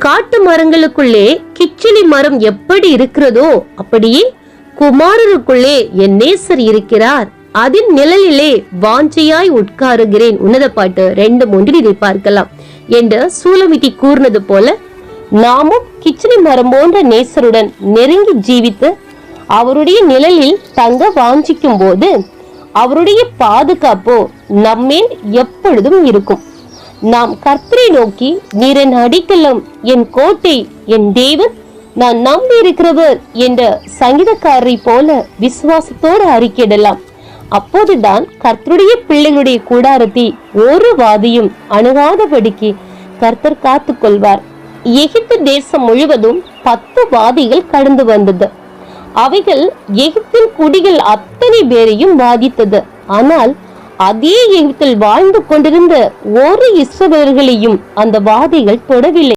காட்டு மரங்களுக்குள்ளே கிச்சிலி மரம் எப்படி இருக்கிறதோ அப்படியே குமாரருக்குள்ளே என் நேசர் இருக்கிறார், அதன் நிழலிலே வாஞ்சையாய் உட்காருகிறேன். உன்னத பாட்டு 2:3 இதை பார்க்கலாம் என்று சூலமிட்டி கூறினது போல நாமும் கிச்சிலி மரம் போன்ற நேசருடன் நெருங்கி ஜீவித்து அவருடைய நிழலில் தங்க வாஞ்சிக்கும் போது அவருடைய பாதுகாப்போ நம்மேல் எப்பொழுதும் இருக்கும். நாம் கர்த்தரை நோக்கி, நீர் என் அடிக்கலம், என் கோட்டை, என் தேவன், நான் நம்பி இருக்கிறவர் என்ற சங்கீதக்காரரை போல விசுவாசத்தோடு அறிக்கையிடலாம். அப்போதுதான் கர்த்தருடைய பிள்ளைகளுடைய கூடாரத்தை ஒரு வாதியும் அணுகாதபடிக்கு கர்த்தர் காத்து கொள்வார். எகிப்து தேசம் முழுவதும் 10 வாதிகள் கடந்து வந்தது. அவைகள் எகிப்தின் குடிகள் அத்தனை பேரையும் பாதித்தது. ஆனால் அதே எகிப்தில் வாழ்ந்து கொண்டிருந்த ஒரு இஸ்ரவேலர்களையும் அந்த வாதிகள் தொடவில்லை.